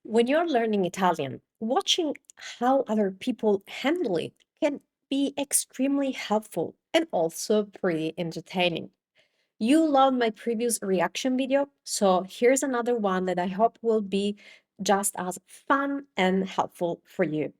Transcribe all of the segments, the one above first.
When you're learning Italian, watching how other people handle it can be extremely helpful and also pretty entertaining. You loved my previous reaction video, so here's another one that I hope will be just as fun and helpful for you.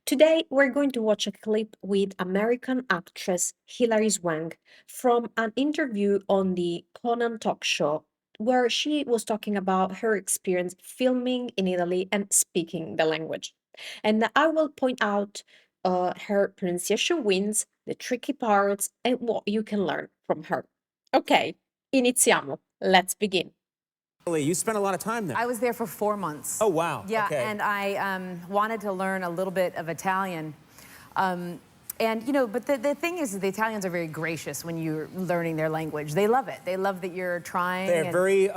Today, we're going to watch a clip with American actress Hilary Swank from an interview on the Conan talk show, where she was talking about her experience filming in Italy and speaking the language. And I will point out her pronunciation wins, the tricky parts, and what you can learn from her. Ok, iniziamo. Let's begin. You spent a lot of time there. I was there for 4 months. Oh, wow. Yeah, Okay. and I wanted to learn a little bit of Italian. And, you know, but the thing is, the Italians are very gracious when you're learning their language. They love it. They love that you're trying. They're very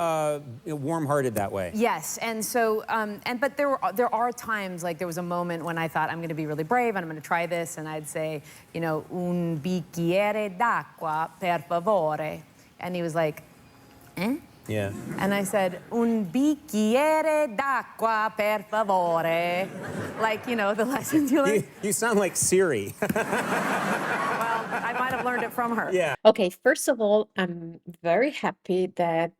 warm-hearted that way. Yes, and so, but there are times, like there was a moment when I thought, I'm going to be really brave, and I'm going to try this, and I'd say, you know, un bicchiere d'acqua, per favore. And he was like, eh? Yeah. And I said, un bicchiere d'acqua, per favore. Like, you know, the lessons you learn. You sound like Siri. Well, I might have learned it from her. Yeah. Okay, first of all, I'm very happy that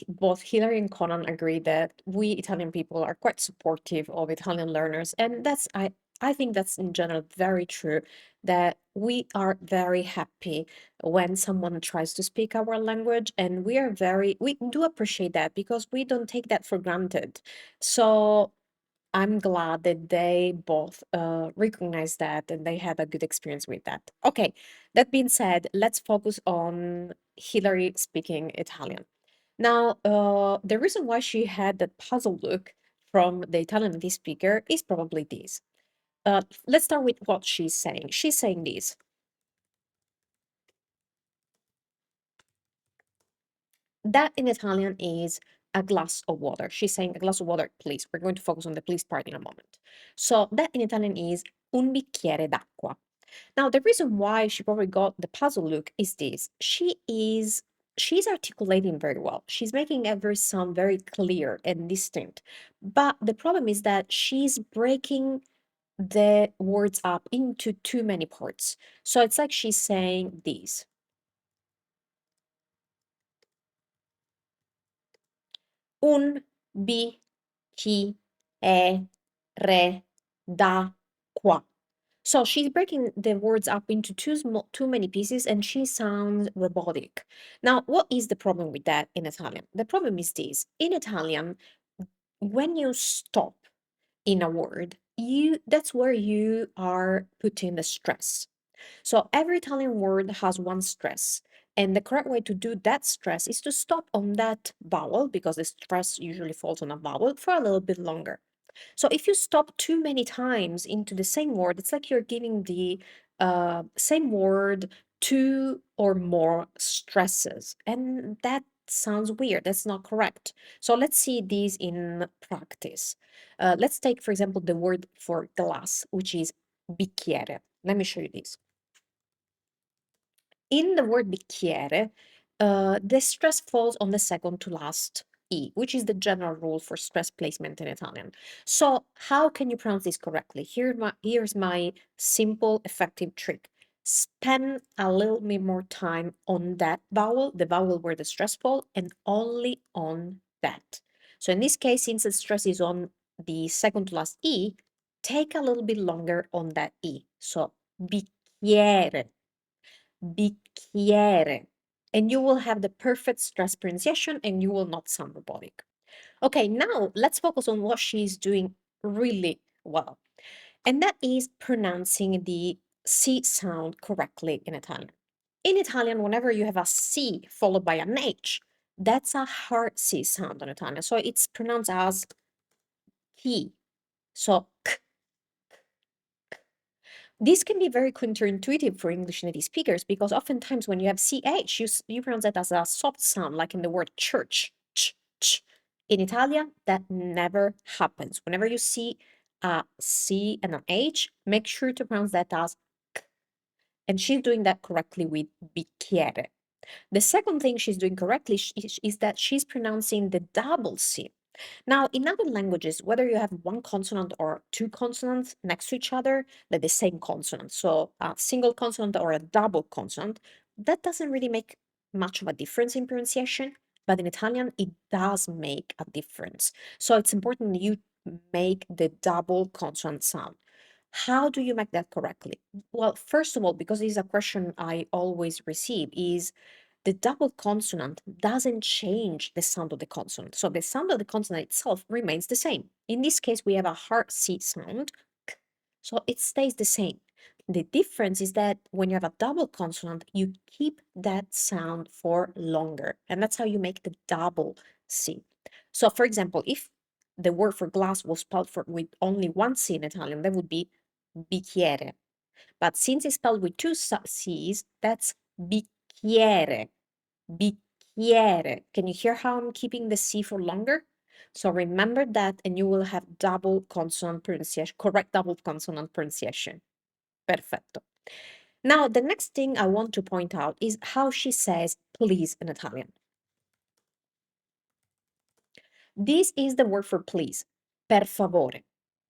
both Hilary and Conan agree that we Italian people are quite supportive of Italian learners, and I think that's in general very true, that we are very happy when someone tries to speak our language, and we do appreciate that because we don't take that for granted. So I'm glad that they both recognize that and they had a good experience with that. Okay, that being said, let's focus on Hilary speaking Italian. Now, the reason why she had that puzzle look from the Italian native speaker is probably this. Let's start with what she's saying. She's saying this. That in Italian is a glass of water. She's saying a glass of water, please. We're going to focus on the please part in a moment. So that in Italian is un bicchiere d'acqua. Now, the reason why she probably got the puzzle look is this. She's articulating very well. She's making every sound very clear and distinct. But the problem is that she's breaking the words up into too many parts. So it's like she's saying this. Un bicchiere d'acqua. So she's breaking the words up into too many pieces, and she sounds robotic. Now, what is the problem with that in Italian? The problem is this. In Italian, when you stop in a word, that's where you are putting the stress. So every Italian word has one stress. And the correct way to do that stress is to stop on that vowel, because the stress usually falls on a vowel, for a little bit longer. So if you stop too many times into the same word, it's like you're giving the same word two or more stresses. And that sounds weird. That's not correct. So let's see these in practice. Let's take, for example, the word for glass, which is bicchiere. Let me show you this. In the word bicchiere, the stress falls on the second to last E, which is the general rule for stress placement in Italian. So how can you pronounce this correctly? Here's my simple, effective trick. Spend a little bit more time on that vowel, the vowel where the stress falls, and only on that. So in this case, since the stress is on the second to last E, take a little bit longer on that E. So bicchiere, bicchiere. And you will have the perfect stress pronunciation and you will not sound robotic. Okay, now let's focus on what she's doing really well. And that is pronouncing the C sound correctly in Italian. In Italian, whenever you have a C followed by an H, that's a hard C sound in Italian. So it's pronounced as chi. So k. This can be very counterintuitive for English native speakers because oftentimes when you have CH, you pronounce that as a soft sound, like in the word church, ch, ch. In Italian, that never happens. Whenever you see a C and an H, make sure to pronounce that as k. And she's doing that correctly with bicchiere. The second thing she's doing correctly is that she's pronouncing the double C. Now, in other languages, whether you have one consonant or two consonants next to each other, like the same consonant, so a single consonant or a double consonant, that doesn't really make much of a difference in pronunciation, but in Italian, it does make a difference. So it's important that you make the double consonant sound. How do you make that correctly? Well, first of all, because this is a question I always receive, is the double consonant doesn't change the sound of the consonant. So the sound of the consonant itself remains the same. In this case, we have a hard C sound, k, so it stays the same. The difference is that when you have a double consonant, you keep that sound for longer. And that's how you make the double C. So for example, if the word for glass was spelled with only one C in Italian, that would be bicchiere. But since it's spelled with two C's, that's bicchiere. Bicchiere. Can you hear how I'm keeping the C for longer? So remember that, and you will have double consonant pronunciation, correct double consonant pronunciation. Perfetto. Now, the next thing I want to point out is how she says please in Italian. This is the word for please. Per favore.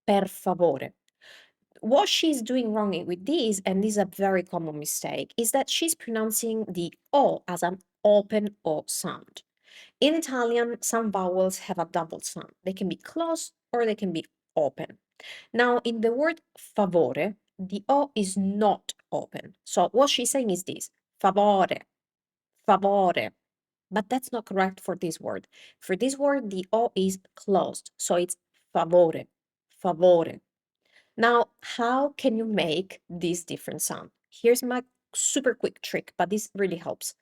Per favore. What she's doing wrong with this, and this is a very common mistake, is that she's pronouncing the O as an open O sound. In Italian, some vowels have a double sound. They can be closed or they can be open. Now, in the word favore, the O is not open. So what she's saying is this, favore, favore. But that's not correct for this word. For this word, the O is closed. So it's favore, favore. Now, how can you make this different sound? Here's my super quick trick, but this really helps.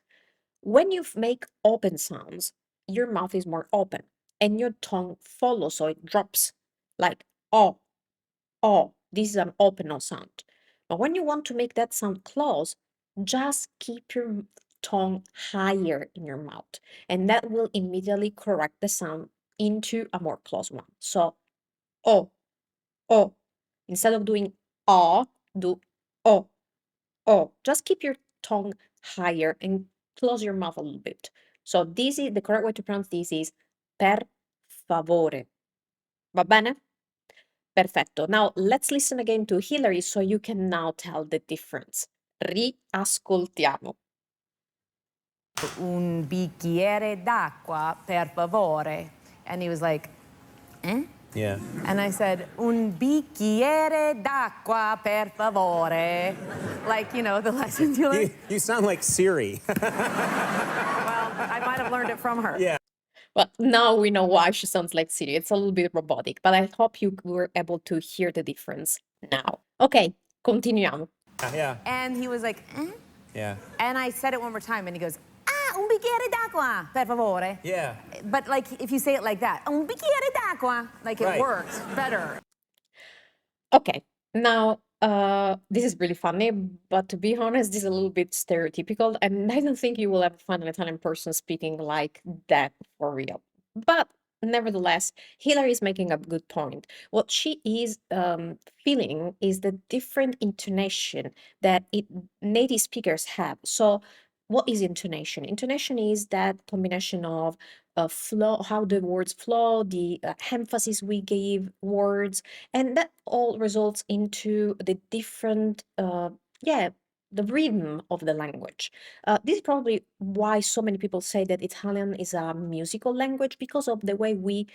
When you make open sounds, your mouth is more open and your tongue follows, so it drops like oh, oh. This is an open O sound. But when you want to make that sound close, just keep your tongue higher in your mouth, and that will immediately correct the sound into a more close one. So, oh, oh. Instead of doing ah, do oh, oh. Just keep your tongue higher and close your mouth a little bit. So this is the correct way to pronounce this is per favore. Va bene? Perfetto. Now let's listen again to Hilary so you can now tell the difference. Riascoltiamo. Un bicchiere d'acqua, per favore. And he was like, eh? Yeah. And I said, un bicchiere d'acqua, per favore. Like, you know, the lessons you learn. You sound like Siri. Well, I might have learned it from her. Yeah. Well, now we know why she sounds like Siri. It's a little bit robotic, but I hope you were able to hear the difference now. Ok, continuiamo. Yeah. And he was like, eh? Yeah. And I said it one more time, and he goes, ah, un bicchiere d'acqua, per favore. Yeah. But like, if you say it like that, un bicchiere d'acqua, like it Right. works better. Okay, now this is really funny, but to be honest, this is a little bit stereotypical, and I don't think you will ever find an Italian person speaking like that for real. But nevertheless, Hilary is making a good point. What she is feeling is the different intonation that native speakers have. So, what is intonation? Intonation is that combination of flow, how the words flow, the emphasis we give words, and that all results into the different the rhythm of the language. This is probably why so many people say that Italian is a musical language, because of the way we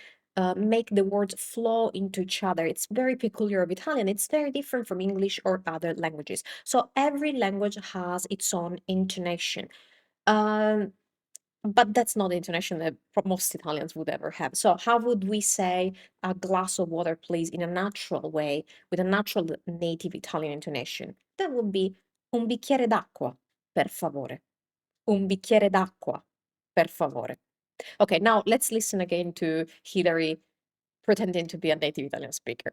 make the words flow into each other. It's very peculiar of Italian. It's very different from English or other languages. So every language has its own intonation. Um, but that's not the intonation that most Italians would ever have. So how would we say a glass of water, please, in a natural way, with a natural native Italian intonation? That would be un bicchiere d'acqua, per favore. Un bicchiere d'acqua, per favore. Okay, now let's listen again to Hilary pretending to be a native Italian speaker.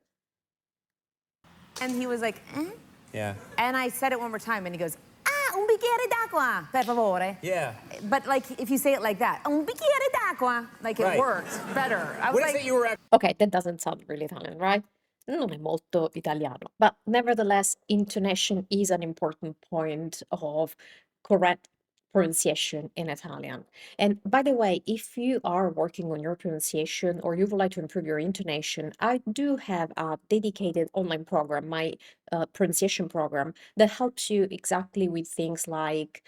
And he was like, eh? Yeah. And I said it one more time, and he goes, ah, un bicchiere d'acqua, per favore. Yeah. But like, if you say it like that, un bicchiere d'acqua, like it Right. works better. I was What is like, it you were Okay, that doesn't sound really Italian, right? Non è molto italiano. But nevertheless, intonation is an important point of correct pronunciation in Italian. And by the way, if you are working on your pronunciation or you would like to improve your intonation, I do have a dedicated online program, my pronunciation program, that helps you exactly with things like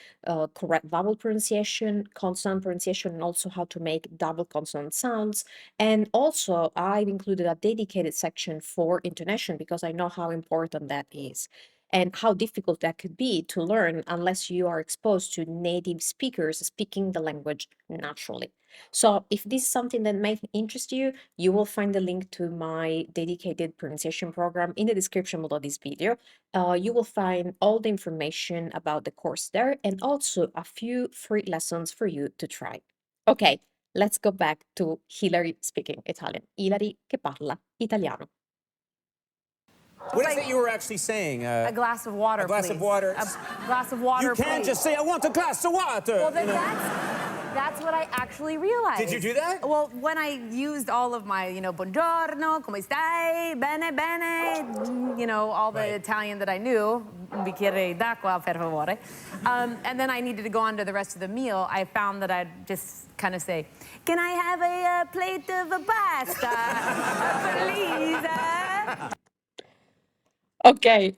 correct vowel pronunciation, consonant pronunciation, and also how to make double consonant sounds. And also, I've included a dedicated section for intonation because I know how important that is and how difficult that could be to learn unless you are exposed to native speakers speaking the language naturally. So if this is something that might interest you, you will find the link to my dedicated pronunciation program in the description below this video. You will find all the information about the course there and also a few free lessons for you to try. Okay, let's go back to Hilary speaking Italian. Hilary che parla italiano. What is it you were actually saying? A glass of water, A glass of please. water. A glass of water, You can't please. just say, I want a glass of water. Well, then you know? that's what I actually realized. Did you do that? Well, when I used all of my, buongiorno, come stai, bene, bene, all the Right. Italian that I knew, 𝗬𝗂𝗍𝗂𝗏 per favore, and then I needed to go on to the rest of the meal, I found that I'd just kind of say, can I have a plate of pasta, please? Okay,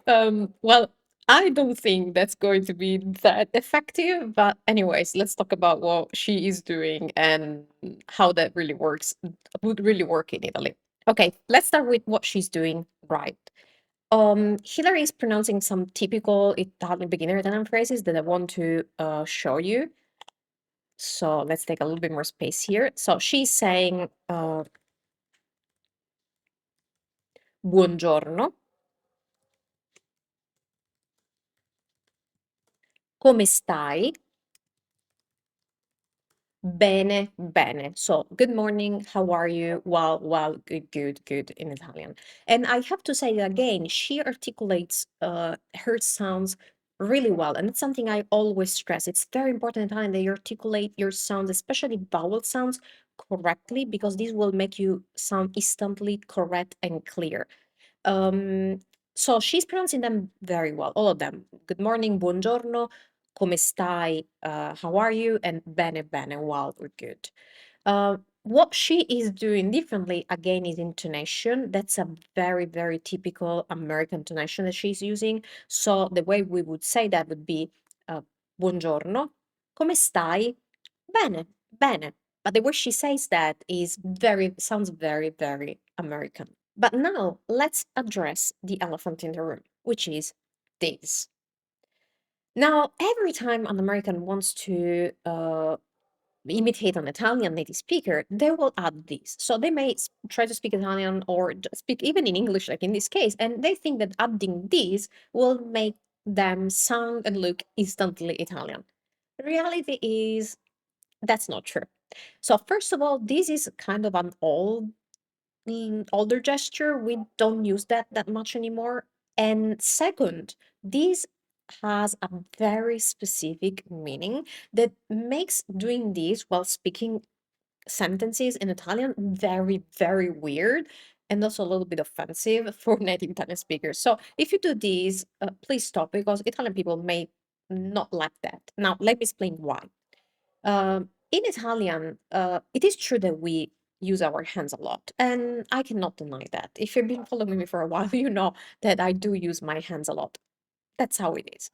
well, I don't think that's going to be that effective, but anyways, let's talk about what she is doing and how that really works, would really work in Italy. Okay, let's start with what she's doing right. Hilary is pronouncing some typical Italian beginner Italian phrases that I want to show you. So let's take a little bit more space here. So she's saying buongiorno. Come stai? Bene, bene. So, good morning, how are you? Well, good, good in Italian. And I have to say again, she articulates her sounds really well. And it's something I always stress. It's very important in Italian that you articulate your sounds, especially vowel sounds, correctly, because this will make you sound instantly correct and clear. So she's pronouncing them very well, all of them. Good morning, buongiorno, come stai, how are you, and bene, bene, well, we're good. What she is doing differently, again, is intonation. That's a very, very typical American intonation that she's using. So the way we would say that would be buongiorno, come stai? Bene, bene. But the way she says that sounds very, very American. But now let's address the elephant in the room, which is this. Now, every time an American wants to imitate an Italian native speaker, they will add this. So they may try to speak Italian or speak even in English, like in this case, and they think that adding this will make them sound and look instantly Italian. The reality is that's not true. So first of all, this is kind of an older gesture. We don't use that much anymore. And second, this has a very specific meaning that makes doing this while speaking sentences in Italian very, very weird and also a little bit offensive for native Italian speakers. So if you do this, please stop because Italian people may not like that. Now, let me explain why. In Italian, it is true that we use our hands a lot, and I cannot deny that. If you've been following me for a while, you know that I do use my hands a lot. That's how it is.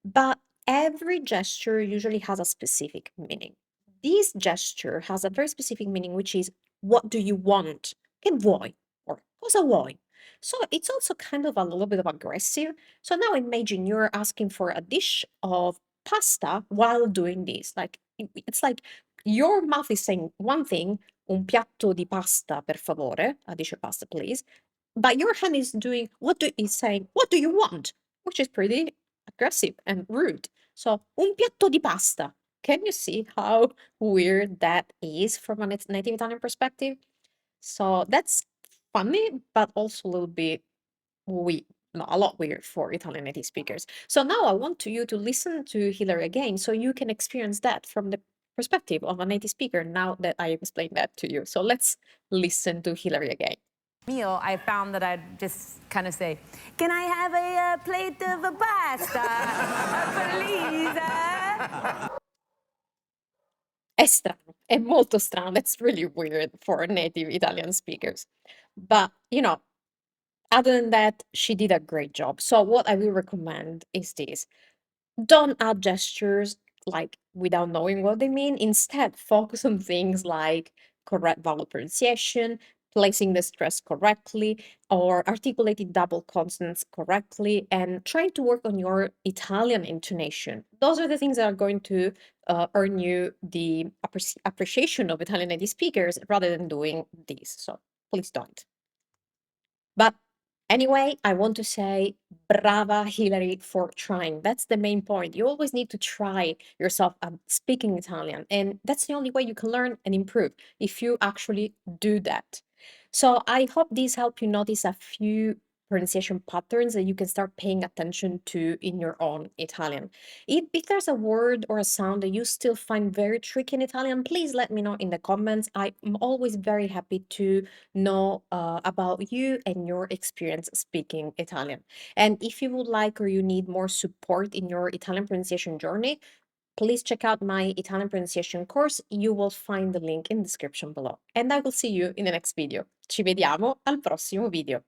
But every gesture usually has a specific meaning. This gesture has a very specific meaning, which is what do you want? Che vuoi? Or cosa vuoi? So it's also kind of a little bit of aggressive. So now imagine you're asking for a dish of pasta while doing this. Like it's like your mouth is saying one thing, un piatto di pasta per favore, a dish of pasta please, but your hand is doing is saying, what do you want? Which is pretty aggressive and rude. So, un piatto di pasta. Can you see how weird that is from a native Italian perspective? So that's funny, but also a little bit weird. No, a lot weird for Italian native speakers. So now I want you to listen to Hilary again so you can experience that from the perspective of a native speaker now that I explained that to you. So let's listen to Hilary again. Meal, I found that I'd just kind of say, can I have a plate of pasta, please? È strano, è molto strano. That's really weird for native Italian speakers. But, other than that, she did a great job. So what I will recommend is this. Don't add gestures like without knowing what they mean. Instead, focus on things like correct vowel pronunciation, placing the stress correctly, or articulating double consonants correctly, and trying to work on your Italian intonation. Those are the things that are going to earn you the appreciation of Italian native speakers rather than doing these. So please don't. But anyway, I want to say brava, Hilary, for trying. That's the main point. You always need to try yourself at speaking Italian. And that's the only way you can learn and improve if you actually do that. So I hope this helped you notice a few pronunciation patterns that you can start paying attention to in your own Italian. If there's a word or a sound that you still find very tricky in Italian, please let me know in the comments. I'm always very happy to know about you and your experience speaking Italian. And if you would like or you need more support in your Italian pronunciation journey, please check out my Italian pronunciation course. You will find the link in the description below. And I will see you in the next video. Ci vediamo al prossimo video.